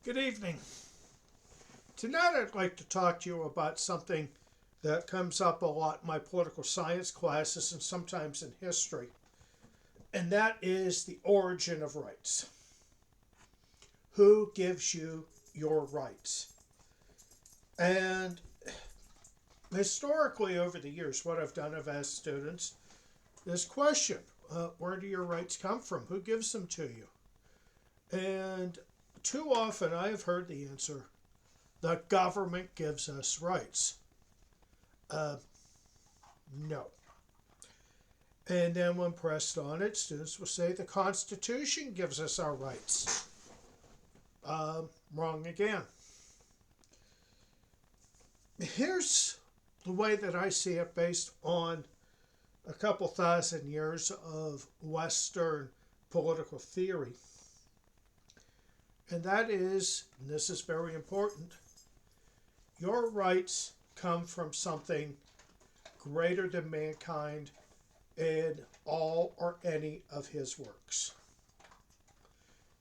Good evening. Tonight I'd like to talk to you about something that comes up a lot in my political science classes and sometimes in history, and that is the origin of rights. Who gives you your rights? And historically, over the years, what I've done, I've asked students this question: where do your rights come from? Who gives them to you? And too often I have heard the answer: the government gives us rights. Uh, no. And then when pressed on it, students will say the Constitution gives us our rights. Wrong again. Here's the way that I see it based on a couple thousand years of Western political theory. And that is, and this is very important, your rights come from something greater than mankind in all or any of his works.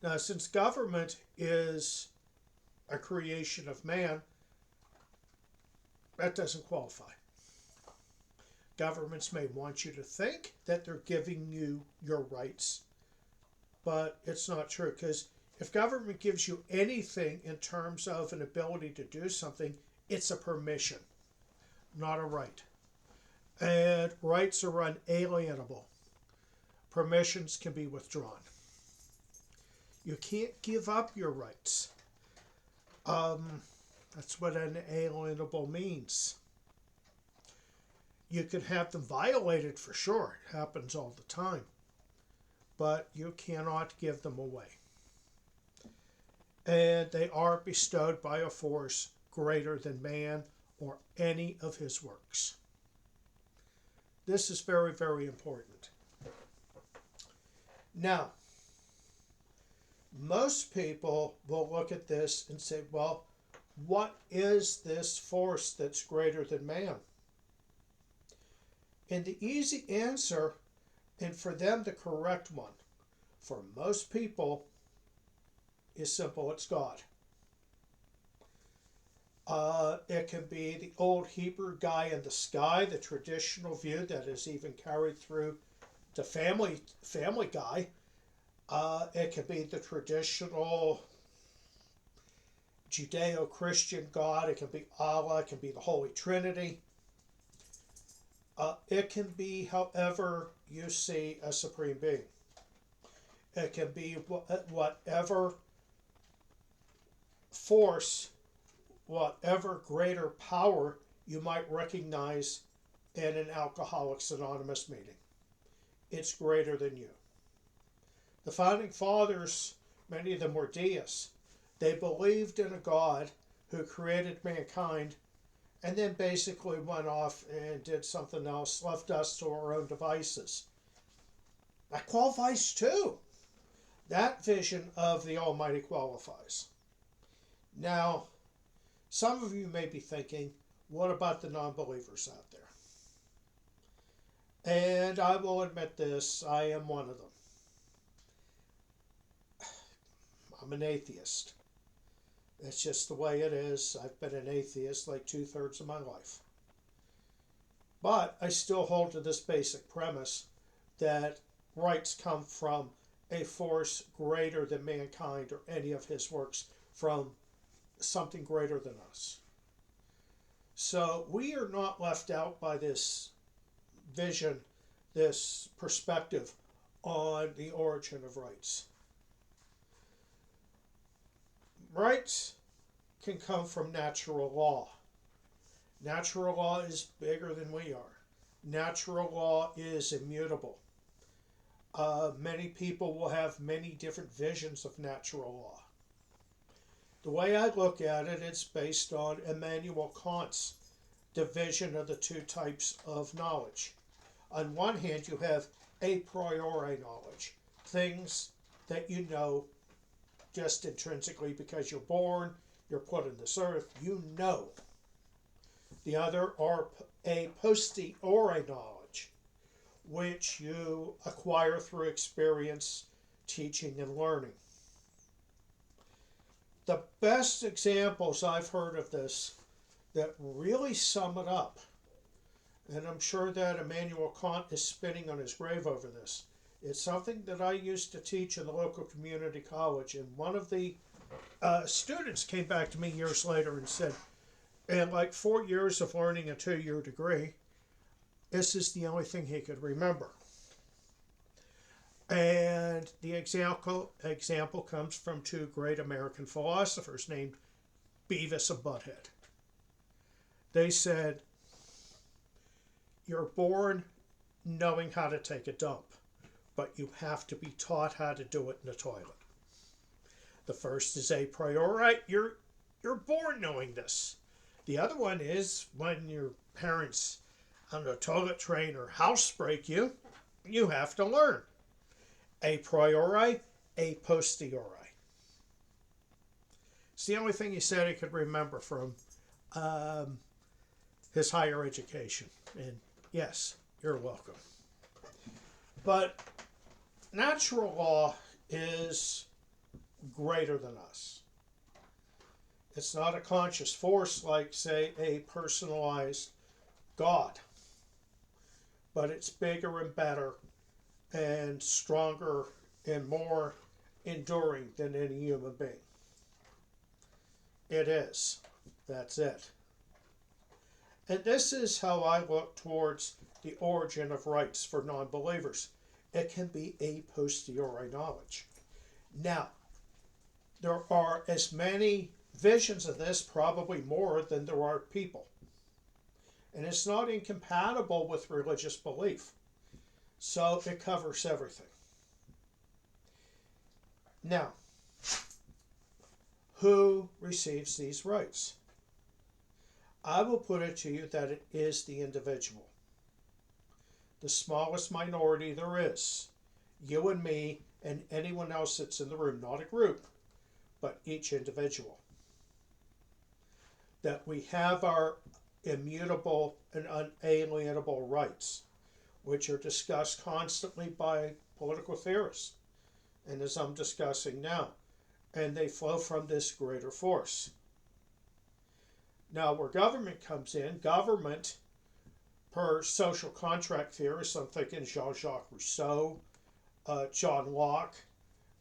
Now, since government is a creation of man, that doesn't qualify. Governments may want you to think that they're giving you your rights, but it's not true, because if government gives you anything in terms of an ability to do something, it's a permission, not a right. And rights are unalienable. Permissions can be withdrawn. You can't give up your rights. That's what unalienable means. You can have them violated for sure. It happens all the time. But you cannot give them away. And they are bestowed by a force greater than man or any of his works. This is very, very important. Now, most people will look at this and say, well, what is this force that's greater than man? And the easy answer, and for them the correct one, for most people, is simple: it's God. It can be the old Hebrew guy in the sky, the traditional view that is even carried through the Family Guy. It can be the traditional Judeo-Christian God. It can be Allah. It can be the Holy Trinity. It can be however you see a supreme being. It can be whatever force, whatever greater power you might recognize in an Alcoholics Anonymous meeting. It's greater than you. The founding fathers, many of them were deists. They believed in a God who created mankind and then basically went off and did something else, left us to our own devices. That qualifies too. That vision of the Almighty qualifies. Now, some of you may be thinking, what about the non-believers out there? And I will admit this, I am one of them. I'm an atheist. It's just the way it is. I've been an atheist like 2/3 of my life. But I still hold to this basic premise that rights come from a force greater than mankind or any of his works, from something greater than us. So we are not left out by this vision, this perspective on the origin of rights. Rights can come from natural law. Natural law is bigger than we are. Natural law is immutable. Many people will have many different visions of natural law. The way I look at it, it's based on Immanuel Kant's division of the two types of knowledge. On one hand, you have a priori knowledge, things that you know just intrinsically because you're born, you're put in this earth, you know. The other are a posteriori knowledge, which you acquire through experience, teaching, and learning. The best examples I've heard of this that really sum it up, and I'm sure that Immanuel Kant is spinning on his grave over this. It's something that I used to teach in the local community college, and one of the students came back to me years later and said, in like 4 years of learning a 2-year degree, this is the only thing he could remember. And the example comes from two great American philosophers named Beavis and Butthead. They said, you're born knowing how to take a dump, but you have to be taught how to do it in the toilet. The first is a priori, you're born knowing this. The other one is when your parents on the toilet train or house break you, you have to learn. A priori, a posteriori. It's the only thing he said he could remember from his higher education. And yes, you're welcome. But natural law is greater than us. It's not a conscious force like, say, a personalized God. But it's bigger and better and stronger and more enduring than any human being. It is. That's it. And this is how I look towards the origin of rights for non-believers. It can be a posteriori knowledge. Now, there are as many visions of this, probably more, than there are people. And it's not incompatible with religious belief. So it covers everything. Now, who receives these rights? I will put it to you that it is the individual. The smallest minority there is. You and me and anyone else that's in the room, not a group, but each individual. That we have our immutable and unalienable rights, which are discussed constantly by political theorists, and as I'm discussing now, and they flow from this greater force. Now, where government comes in, government, per social contract theorists, I'm thinking Jean-Jacques Rousseau, John Locke,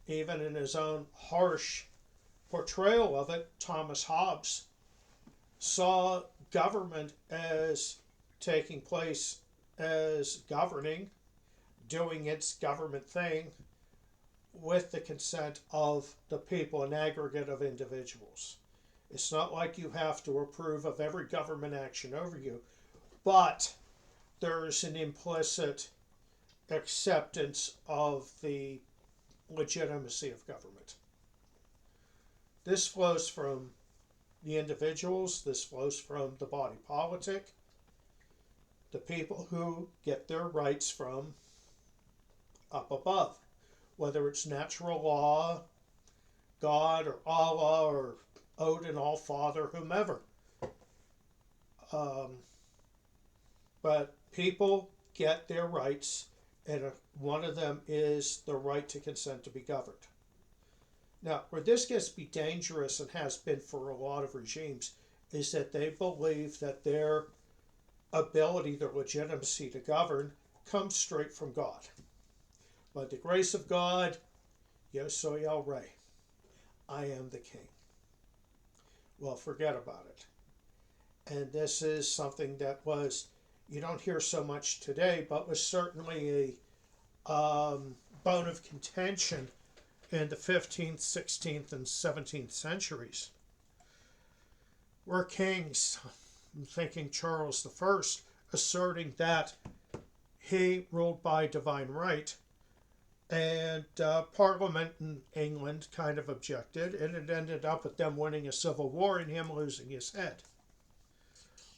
even in his own harsh portrayal of it, Thomas Hobbes, saw government as taking place as governing, doing its government thing with the consent of the people, an aggregate of individuals. It's not like you have to approve of every government action over you, but there's an implicit acceptance of the legitimacy of government. This flows from the individuals, this flows from the body politic, the people who get their rights from up above, whether it's natural law, God, or Allah, or Odin, All-Father, whomever. But people get their rights, and one of them is the right to consent to be governed. Now, where this gets to be dangerous, and has been for a lot of regimes, is that they believe that their ability, their legitimacy to govern, comes straight from God. By the grace of God, yo soy el rey. I am the king. Well, forget about it. And this is something that was, you don't hear so much today, but was certainly a bone of contention in the 15th, 16th, and 17th centuries. Were kings, I'm thinking Charles I, asserting that he ruled by divine right, and Parliament in England kind of objected, and it ended up with them winning a civil war and him losing his head.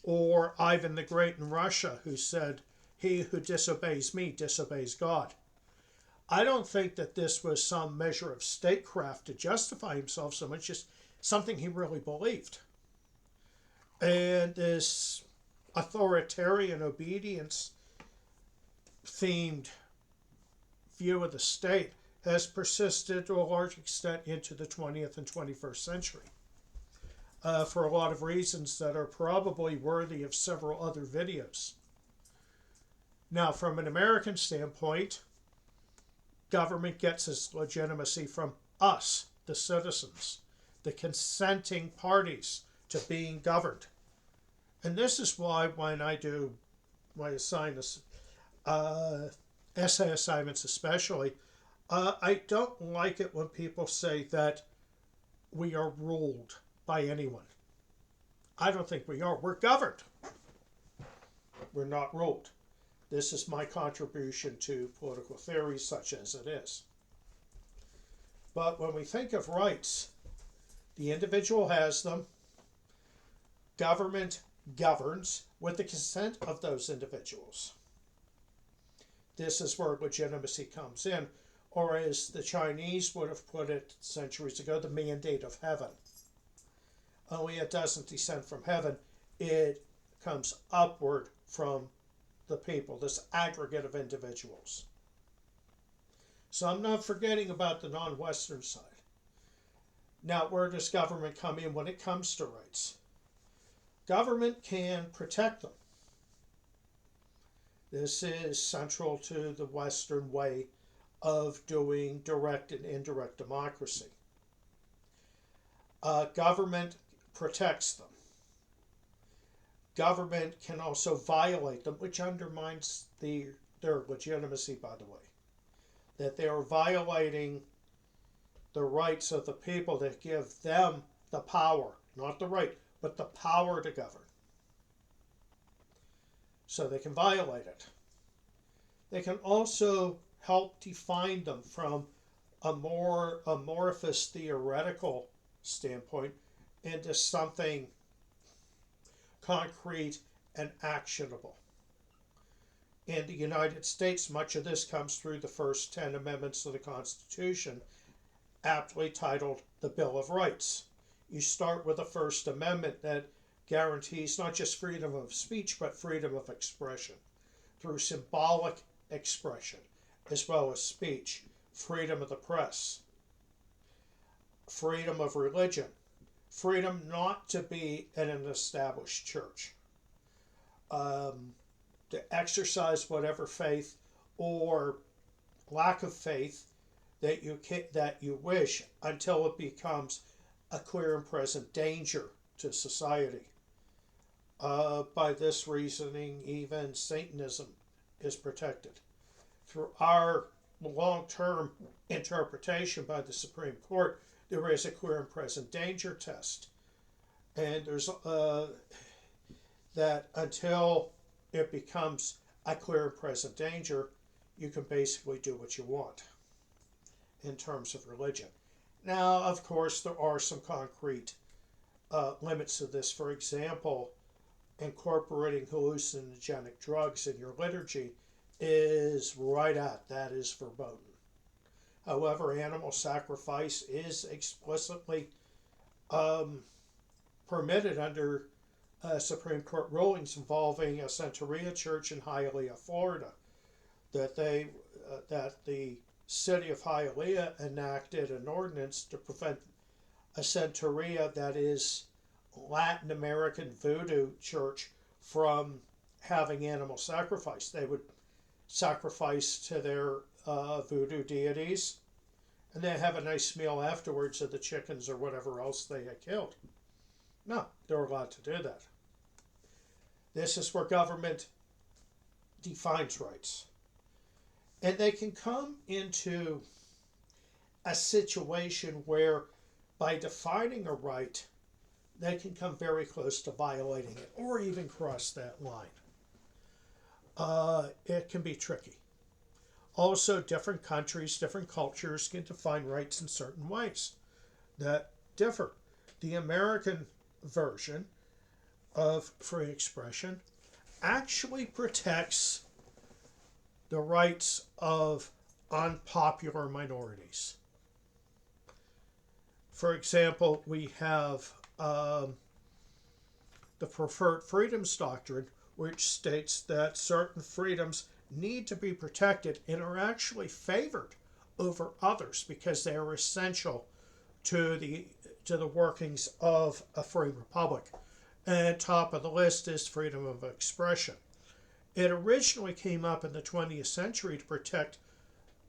Or Ivan the Great in Russia, who said, "He who disobeys me disobeys God." I don't think that this was some measure of statecraft to justify himself so much, just something he really believed. And this authoritarian obedience themed view of the state has persisted to a large extent into the 20th and 21st century for a lot of reasons that are probably worthy of several other videos. Now, from an American standpoint, government gets its legitimacy from us, the citizens, the consenting parties to being governed. And this is why when I do my essay assignments especially, I don't like it when people say that we are ruled by anyone. I don't think we are. We're governed. We're not ruled. This is my contribution to political theory, such as it is. But when we think of rights, the individual has them. Government governs with the consent of those individuals. This is where legitimacy comes in, or as the Chinese would have put it centuries ago, the mandate of heaven. Only it doesn't descend from heaven, it comes upward from the people, this aggregate of individuals. So I'm not forgetting about the non-Western side. Now, where does government come in when it comes to rights? Government can protect them. This is central to the Western way of doing direct and indirect democracy. Government protects them. Government can also violate them, which undermines their legitimacy, by the way. That they are violating the rights of the people that give them the power, not the right, but the power to govern. So they can violate it. They can also help define them from a more amorphous theoretical standpoint into something concrete and actionable. In the United States, much of this comes through the first 10 amendments of the Constitution, aptly titled the Bill of Rights. You start with the First Amendment that guarantees not just freedom of speech, but freedom of expression through symbolic expression as well as speech, freedom of the press, freedom of religion, freedom not to be in an established church, to exercise whatever faith or lack of faith that you wish until it becomes a clear and present danger to society. By this reasoning, even Satanism is protected. Through our long-term interpretation by the Supreme Court, there is a clear and present danger test. And there's that until it becomes a clear and present danger, you can basically do what you want in terms of religion. Now, of course, there are some concrete limits to this. For example, incorporating hallucinogenic drugs in your liturgy is right out. That is verboten. However, animal sacrifice is explicitly permitted under Supreme Court rulings involving a Santeria church in Hialeah, Florida, that the city of Hialeah enacted an ordinance to prevent a Santeria, that is Latin American voodoo church, from having animal sacrifice. They would sacrifice to their voodoo deities, and then have a nice meal afterwards of the chickens or whatever else they had killed. No, they're allowed to do that. This is where government defines rights. And they can come into a situation where, by defining a right, they can come very close to violating it, or even cross that line. It can be tricky. Also, different countries, different cultures can define rights in certain ways that differ. The American version of free expression actually protects the rights of unpopular minorities. For example, we have the Preferred Freedoms Doctrine, which states that certain freedoms need to be protected and are actually favored over others because they are essential to the workings of a free republic. And top of the list is freedom of expression. It originally came up in the 20th century to protect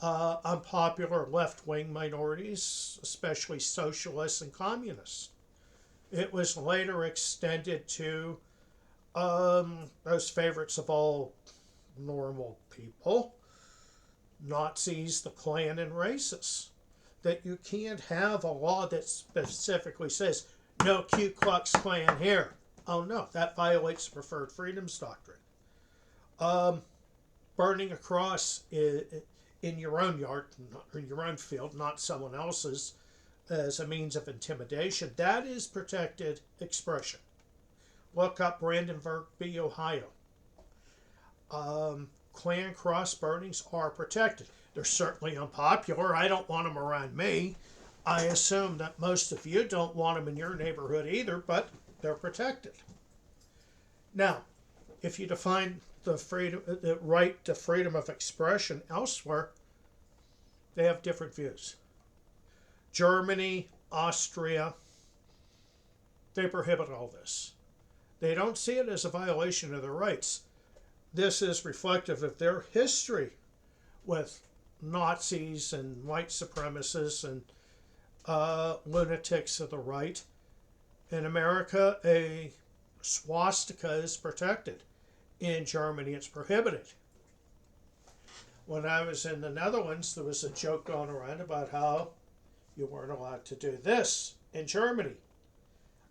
unpopular left-wing minorities, especially socialists and communists. It was later extended to those favorites of all normal people, Nazis, the Klan, and racists. That you can't have a law that specifically says, no Ku Klux Klan here. Oh no, that violates the Preferred Freedoms Doctrine. Burning a cross in your own yard, in your own field, not someone else's, as a means of intimidation, that is protected expression. Look up Brandenburg v. Ohio. Klan cross burnings are protected. They're certainly unpopular. I don't want them around me. I assume that most of you don't want them in your neighborhood either, but they're protected. Now, if you define the right to freedom of expression elsewhere, they have different views. Germany, Austria, they prohibit all this. They don't see it as a violation of their rights. This is reflective of their history with Nazis and white supremacists and lunatics of the right. In America, a swastika is protected. In Germany, it's prohibited. When I was in the Netherlands, there was a joke going around about how you weren't allowed to do this in Germany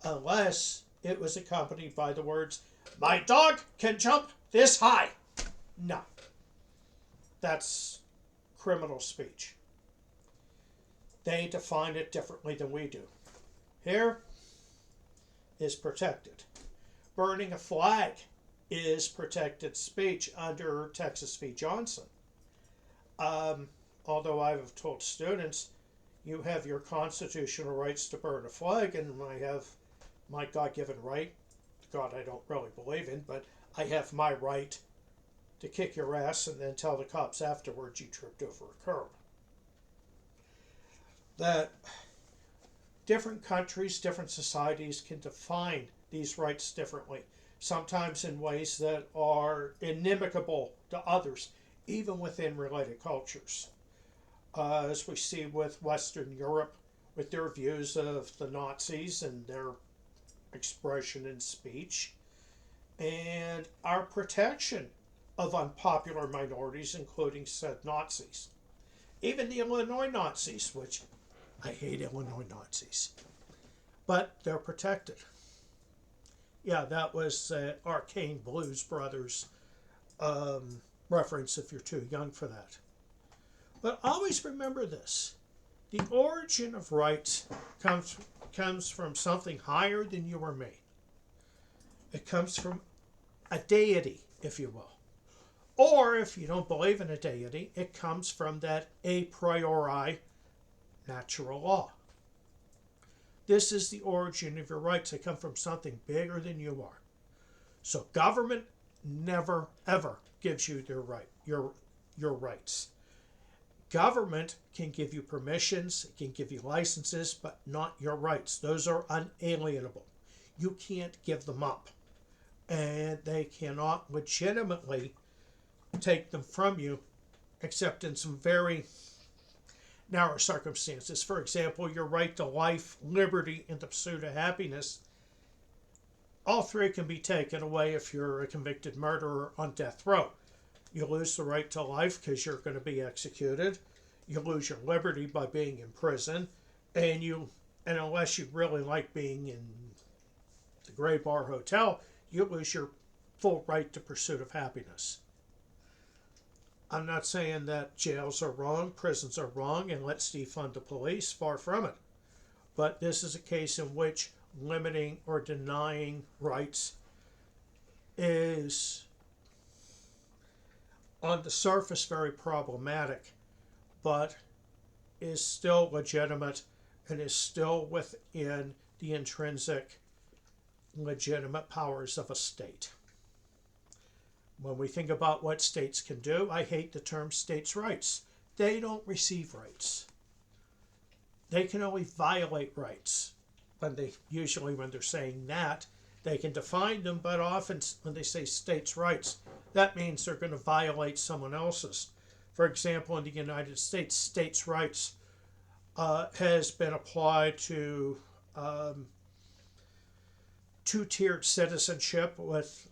unless it was accompanied by the words, "My dog can jump this high." No. That's criminal speech. They define it differently than we do. Here is protected. Burning a flag is protected speech under Texas v. Johnson. Although I've told students, you have your constitutional rights to burn a flag, and I have my God-given right, God I don't really believe in, but I have my right to kick your ass and then tell the cops afterwards you tripped over a curb. That different countries, different societies can define these rights differently, sometimes in ways that are inimical to others, even within related cultures. As we see with Western Europe, with their views of the Nazis and their expression in speech, and our protection of unpopular minorities, including said Nazis. Even the Illinois Nazis, which I hate Illinois Nazis, but they're protected. Yeah, that was Arcane Blues Brothers reference if you're too young for that. But always remember this. The origin of rights comes from something higher than you or me. It comes from a deity, if you will. Or, if you don't believe in a deity, it comes from that a priori natural law. This is the origin of your rights. They come from something bigger than you are. So government never, ever gives you your rights. Government can give you permissions, it can give you licenses, but not your rights. Those are unalienable. You can't give them up. And they cannot legitimately take them from you, except in some very narrow circumstances. For example, your right to life, liberty, and the pursuit of happiness. All three can be taken away if you're a convicted murderer on death row. You lose the right to life because you're going to be executed. You lose your liberty by being in prison. And unless you really like being in the Gray Bar Hotel, you lose your full right to pursuit of happiness. I'm not saying that jails are wrong, prisons are wrong, and let's defund the police. Far from it. But this is a case in which limiting or denying rights is, on the surface, very problematic, but is still legitimate and is still within the intrinsic legitimate powers of a state. When we think about what states can do, I hate the term states' rights. they don't receive rights. They can only violate rights. Usually when they're saying that, they can define them, but often when they say states' rights, that means they're going to violate someone else's. For example, in the United States, states' rights has been applied to two-tiered citizenship, with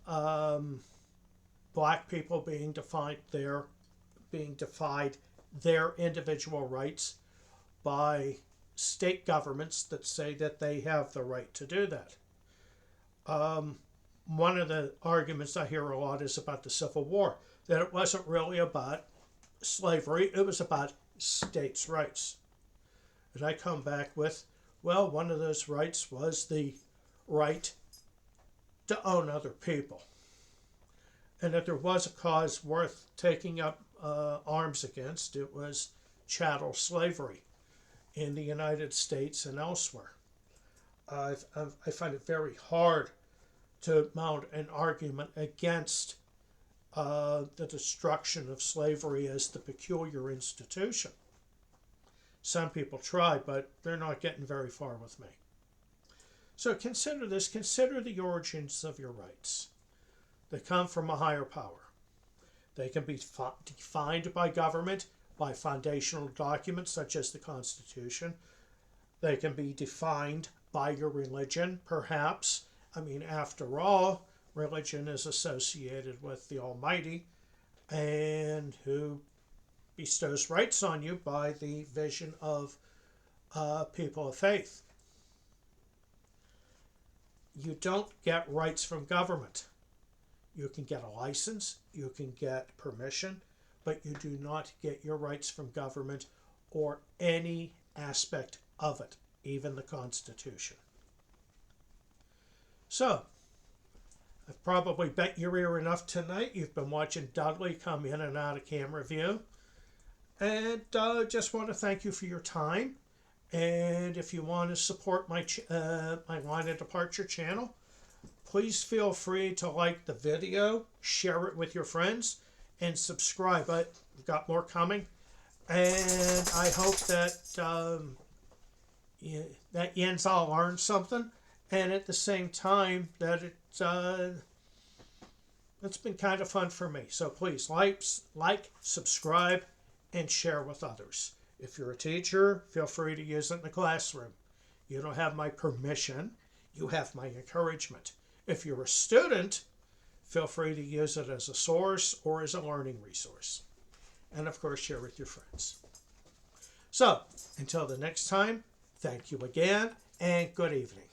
black people being defied their individual rights by state governments that say that they have the right to do that. One of the arguments I hear a lot is about the Civil War, that it wasn't really about slavery, it was about states' rights. And I come back with, well, one of those rights was the right to own other people. And if there was a cause worth taking up arms against, it was chattel slavery in the United States and elsewhere. I find it very hard to mount an argument against the destruction of slavery as the peculiar institution. Some people try, but they're not getting very far with me. So consider this. Consider the origins of your rights. They come from a higher power. They can be defined by government, by foundational documents such as the Constitution. They can be defined by your religion, perhaps. I mean, after all, religion is associated with the Almighty, and who bestows rights on you by the vision of people of faith. You don't get rights from government. You can get a license, you can get permission, but you do not get your rights from government or any aspect of it, even the Constitution. So, I've probably bet your ear enough tonight. You've been watching Dudley come in and out of camera view. And just want to thank you for your time. And if you want to support my Line of Departure channel, please feel free to like the video, share it with your friends, and subscribe. I've got more coming. And I hope that that yins all learn something. And at the same time, that it's been kind of fun for me. So please like, subscribe, and share with others. If you're a teacher, feel free to use it in the classroom. You don't have my permission, you have my encouragement. If you're a student, feel free to use it as a source or as a learning resource. And of course, share with your friends. So, until the next time, thank you again, and good evening.